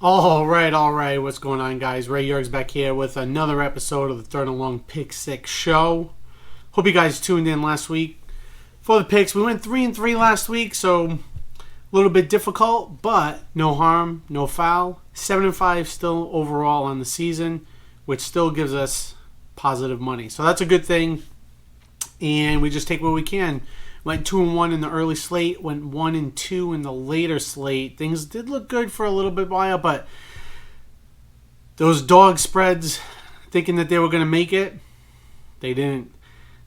All right. What's going on, guys? Ray Yerg's back here with another episode of the Third and Long Pick Six Show. Hope you guys tuned in last week for the picks. We went 3-3 last week, so a little bit difficult, but no harm, no foul. 7-5 still overall on the season, which still gives us positive money. So that's a good thing, and we just take what we can. Went 2-1 in the early slate, went 1-2 in the later slate. Things did look good for a little bit while, but those dog spreads, thinking that they were going to make it, they didn't.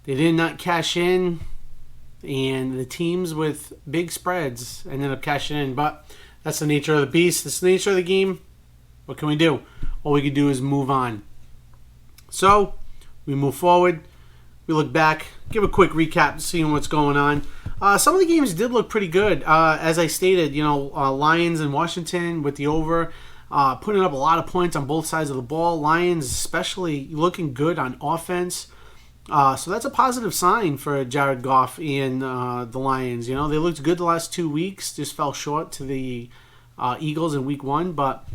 They did not cash in, and the teams with big spreads ended up cashing in. But that's the nature of the beast. That's the nature of the game. What can we do? All we can do is move on. So we move forward. We look back, give a quick recap, seeing what's going on. Some of the games did look pretty good. As I stated, Lions and Washington with the over, putting up a lot of points on both sides of the ball. Lions especially looking good on offense. So that's a positive sign for Jared Goff and the Lions. They looked good the last 2 weeks, just fell short to the Eagles in week 1, but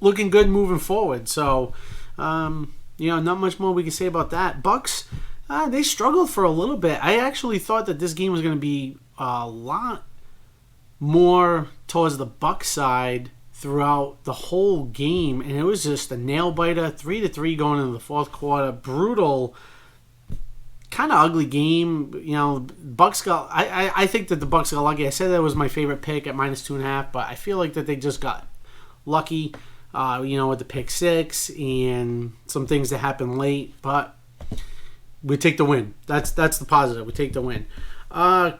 looking good moving forward. So, not much more we can say about that. Bucks, they struggled for a little bit. I actually thought that this game was going to be a lot more towards the Bucks side throughout the whole game, and it was just a nail biter, 3-3 going into the fourth quarter. Brutal, kind of ugly game. Bucks got. I think that the Bucks got lucky. I said that was my favorite pick at -2.5, but I feel like that they just got lucky. With the pick six and some things that happened late, but we take the win. That's the positive. We take the win.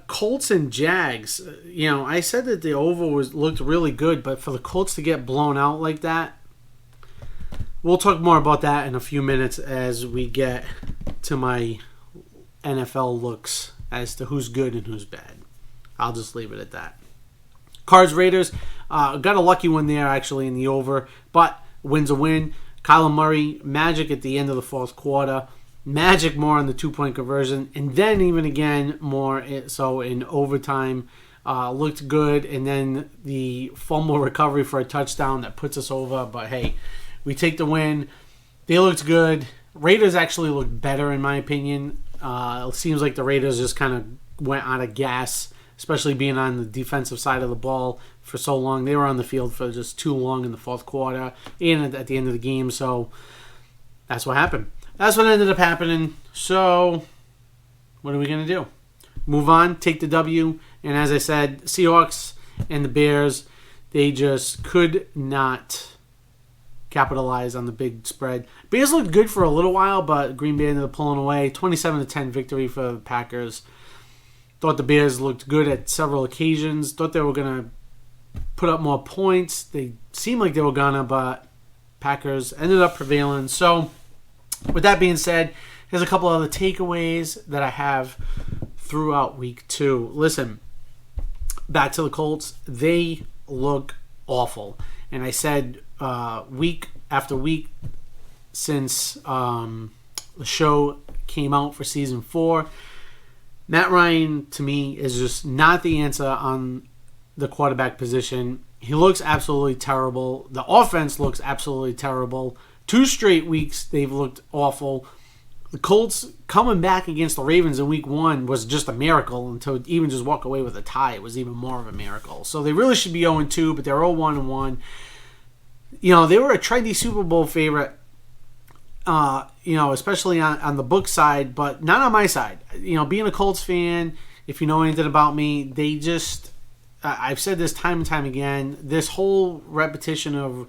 Colts and Jags. I said that the over looked really good, but for the Colts to get blown out like that, we'll talk more about that in a few minutes as we get to my NFL looks as to who's good and who's bad. I'll just leave it at that. Cards Raiders, got a lucky one there actually in the over, but win's a win. Kyler Murray, Magic at the end of the fourth quarter. Magic more on the 2-point conversion, and then even again more so in overtime. Looked good, and then the fumble recovery for a touchdown that puts us over. But hey, we take the win. They looked good. Raiders actually looked better in my opinion. It seems like the Raiders just kind of went out of gas, especially being on the defensive side of the ball for so long. They were on the field for just too long in the fourth quarter and at the end of the game. So that's what happened. That's what ended up happening. So what are we going to do? Move on, take the W. And as I said, Seahawks and the Bears, they just could not capitalize on the big spread. Bears looked good for a little while, but Green Bay ended up pulling away. 27-10 victory for the Packers. Thought the Bears looked good at several occasions. Thought they were going to put up more points. They seemed like they were going to, but Packers ended up prevailing. So, with that being said, here's a couple other takeaways that I have throughout week 2. Listen, back to the Colts. They look awful. And I said week after week since the show came out for season 4, Matt Ryan, to me, is just not the answer on the quarterback position. He looks absolutely terrible. The offense looks absolutely terrible. 2 straight weeks, they've looked awful. The Colts coming back against the Ravens in week 1 was just a miracle. And to even just walk away with a tie, it was even more of a miracle. So they really should be 0-2, but they're 0-1-1. They were a trendy Super Bowl favorite. Especially on the book side, but not on my side. Being a Colts fan, if you know anything about me, they just, I've said this time and time again, this whole repetition of,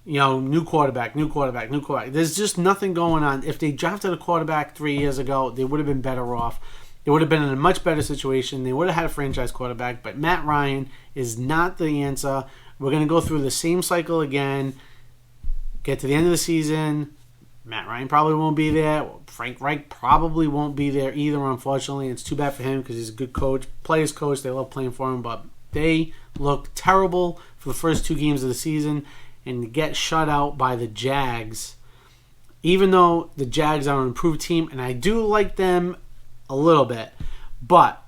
new quarterback. There's just nothing going on. If they drafted a quarterback 3 years ago, they would have been better off. They would have been in a much better situation. They would have had a franchise quarterback, but Matt Ryan is not the answer. We're going to go through the same cycle again, get to the end of the season. Matt Ryan probably won't be there. Frank Reich probably won't be there either, unfortunately. It's too bad for him because he's a good coach, players coach. They love playing for him, but they look terrible for the first 2 games of the season. And to get shut out by the Jags, even though the Jags are an improved team, and I do like them a little bit, but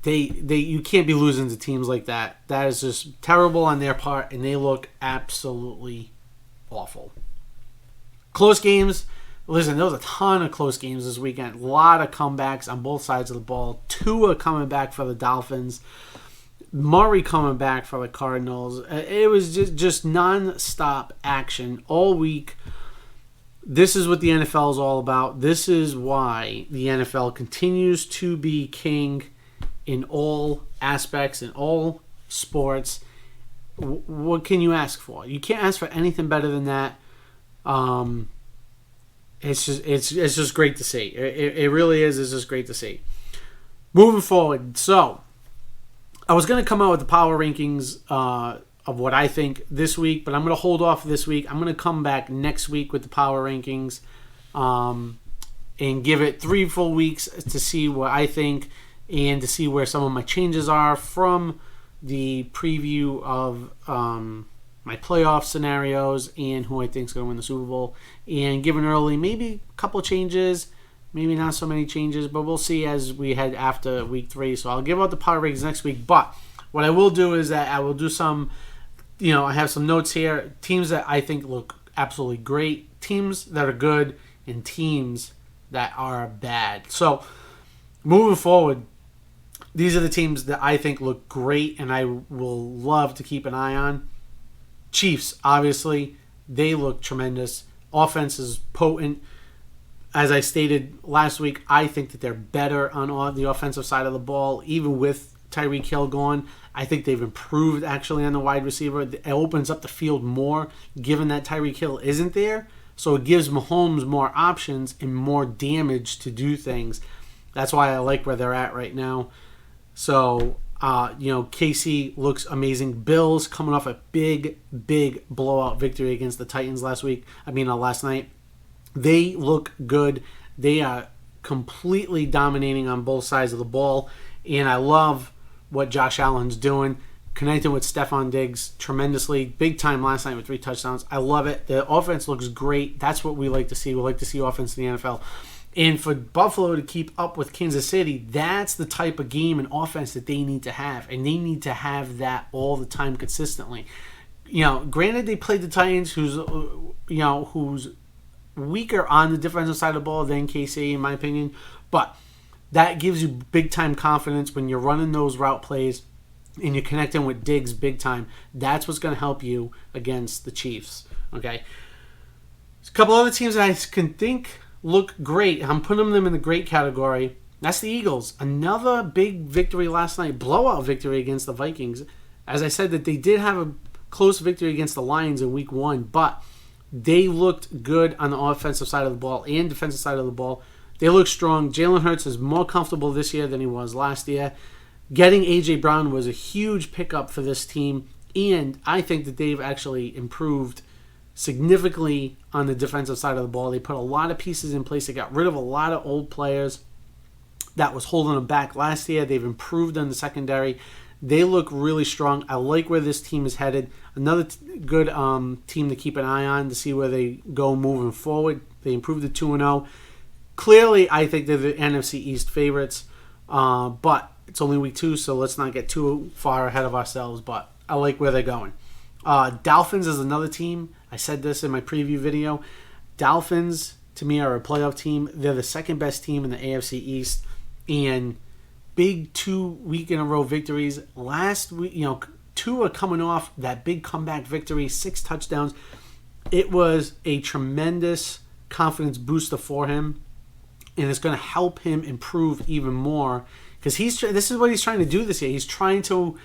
you can't be losing to teams like that. That is just terrible on their part, and they look absolutely awful. Close games. Listen, there was a ton of close games this weekend. A lot of comebacks on both sides of the ball. Tua coming back for the Dolphins. Murray coming back for the Cardinals. It was just non-stop action all week. This is what the NFL is all about. This is why the NFL continues to be king in all aspects, in all sports. What can you ask for? You can't ask for anything better than that. It's just great to see. It really is. It's just great to see. Moving forward, so I was going to come out with the power rankings of what I think this week, but I'm going to hold off this week. I'm going to come back next week with the power rankings and give it 3 full weeks to see what I think and to see where some of my changes are from the preview of my playoff scenarios and who I think is going to win the Super Bowl. And given early, maybe a couple changes, maybe not so many changes, but we'll see as we head after week 3. So I'll give out the power rankings next week. But what I will do is that I will do some, I have some notes here. Teams that I think look absolutely great, teams that are good, and teams that are bad. So moving forward, these are the teams that I think look great and I will love to keep an eye on. Chiefs, obviously, they look tremendous. Offense is potent. As I stated last week, I think that they're better on the offensive side of the ball, even with Tyreek Hill gone. I think they've improved actually on the wide receiver. It opens up the field more, given that Tyreek Hill isn't there. So it gives Mahomes more options and more damage to do things. That's why I like where they're at right now. So, KC looks amazing. Bills coming off a big blowout victory against the Titans last night. They look good. They are completely dominating on both sides of the ball. And I love what Josh Allen's doing, connecting with Stephon Diggs tremendously. Big time last night with 3 touchdowns. I love it. The offense looks great. That's what we like to see. We like to see offense in the NFL. And for Buffalo to keep up with Kansas City, that's the type of game and offense that they need to have. And they need to have that all the time consistently. Granted they played the Titans, who's weaker on the defensive side of the ball than KC, in my opinion. But that gives you big-time confidence when you're running those route plays and you're connecting with Diggs big time. That's what's going to help you against the Chiefs. Okay? There's a couple other teams that I can think look great. I'm putting them in the great category. That's the Eagles. Another big victory last night, blowout victory against the Vikings. As I said, that they did have a close victory against the Lions in week 1, but they looked good on the offensive side of the ball and defensive side of the ball. They look strong. Jalen Hurts is more comfortable this year than he was last year. Getting A.J. Brown was a huge pickup for this team, and I think that they've actually improved significantly on the defensive side of the ball. They put a lot of pieces in place. They got rid of a lot of old players that was holding them back last year. They've improved on the secondary. They look really strong. I like where this team is headed. Another good team to keep an eye on to see where they go moving forward. They improved to 2-0. Clearly, I think they're the NFC East favorites, but it's only week 2, so let's not get too far ahead of ourselves, but I like where they're going. Dolphins is another team. I said this in my preview video. Dolphins, to me, are a playoff team. They're the second best team in the AFC East, and big 2-week-in-a-row victories. Last week, Tua coming off that big comeback victory, 6 touchdowns. It was a tremendous confidence booster for him, and it's going to help him improve even more because this is what he's trying to do this year. He's trying to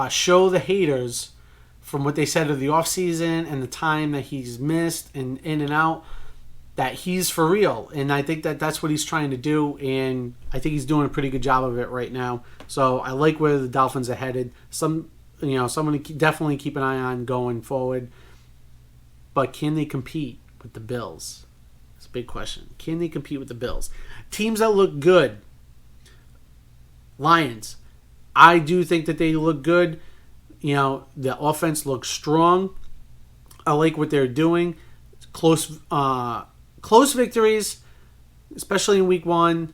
show the haters from what they said of the offseason and the time that he's missed and in and out that he's for real. And I think that that's what he's trying to do, and I think he's doing a pretty good job of it right now. So I like where the Dolphins are headed. Someone to definitely keep an eye on going forward. But can they compete with the Bills? It's a big question. Can they compete with the Bills? Teams that look good. Lions. I do think that they look good. The offense looks strong. I like what they're doing. Close victories, especially in week 1.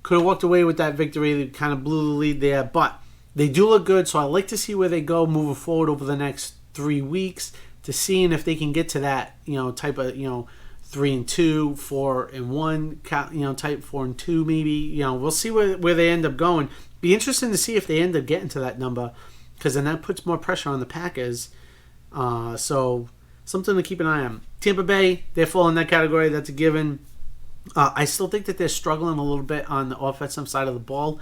Could have walked away with that victory. They kind of blew the lead there, but they do look good. So I like to see where they go moving forward over the next 3 weeks to seeing if they can get to that, type of, 3-2, 4-1, type 4-2 maybe. We'll see where they end up going. Be interesting to see if they end up getting to that number, because then that puts more pressure on the Packers. So something to keep an eye on. Tampa Bay, they fall in that category. That's a given. I still think that they're struggling a little bit on the offensive side of the ball.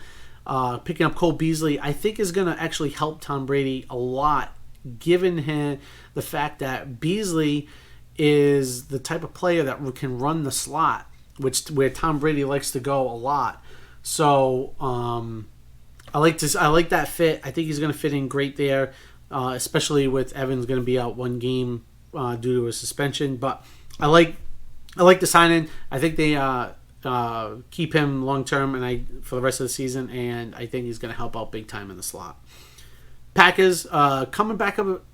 Picking up Cole Beasley, I think, is going to actually help Tom Brady a lot, given him the fact that Beasley is the type of player that can run the slot, where Tom Brady likes to go a lot. So I like that fit. I think he's going to fit in great there, especially with Evans going to be out one game due to a suspension. But I like the signing. I think they keep him long term and for the rest of the season, and I think he's going to help out big time in the slot. Packers coming back up,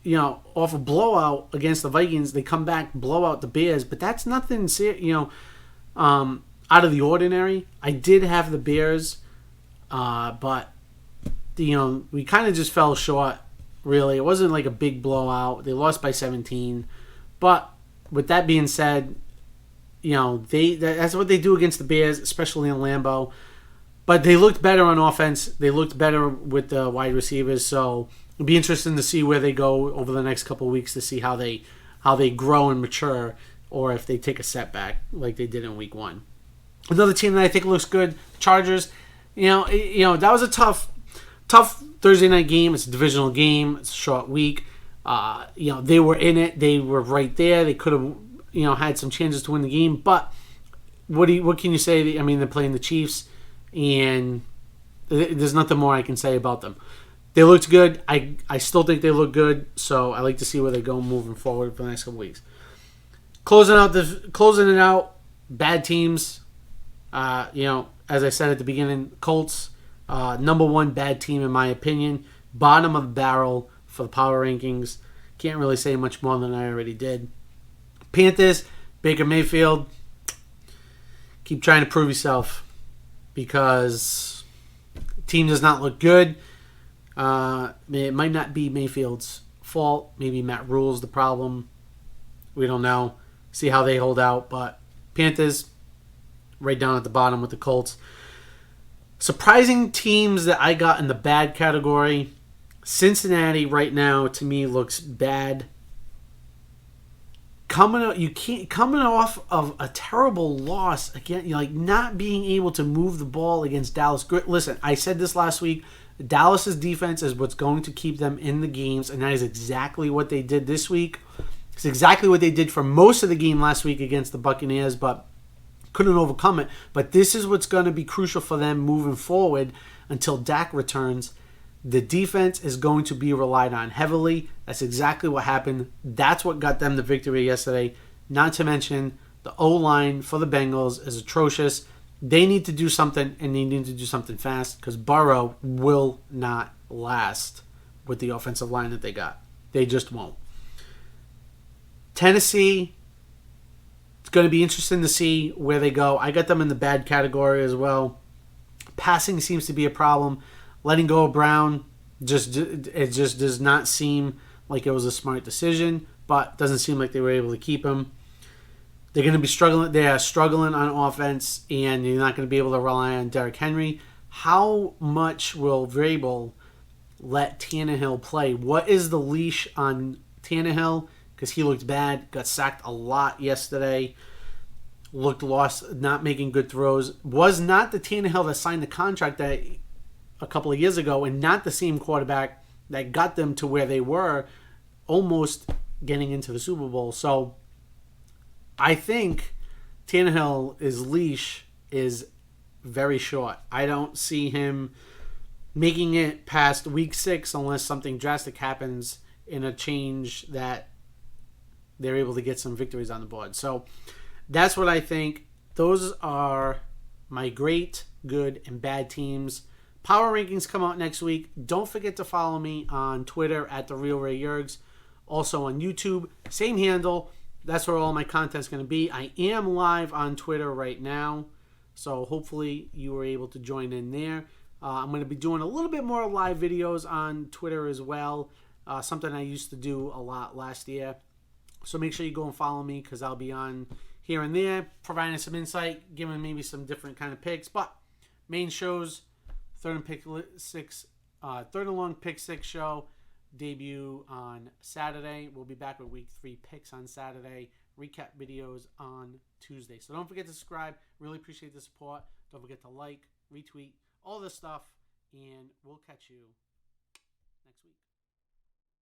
off a blowout against the Vikings. They come back, blow out the Bears, but that's nothing, out of the ordinary. I did have the Bears, but we kind of just fell short. Really, it wasn't like a big blowout. They lost by 17, but with that being said, that's what they do against the Bears, especially in Lambeau. But they looked better on offense. They looked better with the wide receivers. So it'll be interesting to see where they go over the next couple of weeks to see how they grow and mature, or if they take a setback like they did in Week 1. Another team that I think looks good, Chargers. That was a tough Thursday night game. It's a divisional game. It's a short week. They were in it. They were right there. They could have had some chances to win the game. But what can you say? I mean, they're playing the Chiefs, and there's nothing more I can say about them. They looked good. I still think they look good, so I like to see where they go moving forward for the next couple weeks. Closing it out, bad teams. As I said at the beginning, Colts, number one bad team in my opinion. Bottom of the barrel for the power rankings. Can't really say much more than I already did. Panthers, Baker Mayfield. Keep trying to prove yourself, because the team does not look good. It might not be Mayfield's fault. Maybe Matt Rule's the problem. We don't know. See how they hold out. But Panthers, right down at the bottom with the Colts. Surprising teams that I got in the bad category. Cincinnati right now to me looks bad. Coming off of a terrible loss again, not being able to move the ball against Dallas. Listen, I said this last week. Dallas's defense is what's going to keep them in the games, and that is exactly what they did this week. It's exactly what they did for most of the game last week against the Buccaneers, but couldn't overcome it. But this is what's going to be crucial for them moving forward until Dak returns. The defense is going to be relied on heavily. That's exactly what happened. That's what got them the victory yesterday. Not to mention, the O-line for the Bengals is atrocious. They need to do something, and they need to do something fast, because Burrow will not last with the offensive line that they got. They just won't. Tennessee, it's going to be interesting to see where they go. I got them in the bad category as well. Passing seems to be a problem. Letting go of Brown, it just does not seem like it was a smart decision, but doesn't seem like they were able to keep him. They're going to be struggling. They are struggling on offense, and you're not going to be able to rely on Derrick Henry. How much will Vrabel let Tannehill play? What is the leash on Tannehill? Because he looked bad, got sacked a lot yesterday, looked lost, not making good throws. Was not the Tannehill that signed the contract that a couple of years ago, and not the same quarterback that got them to where they were, almost getting into the Super Bowl. So I think Tannehill's leash is very short. I don't see him making it past week 6 unless something drastic happens in a change that they're able to get some victories on the board. So that's what I think. Those are my great, good, and bad teams. Power rankings come out next week. Don't forget to follow me on Twitter at @TheRealRayYergs. Also on YouTube, same handle. That's where all my content's going to be. I am live on Twitter right now. So hopefully you were able to join in there. I'm going to be doing a little bit more live videos on Twitter as well, something I used to do a lot last year. So make sure you go and follow me because I'll be on here and there, providing some insight, giving maybe some different kind of picks. But main shows, third and long pick six show debut on Saturday. We'll be back with week 3 picks on Saturday. Recap videos on Tuesday. So don't forget to subscribe. Really appreciate the support. Don't forget to like, retweet, all this stuff, and we'll catch you next week.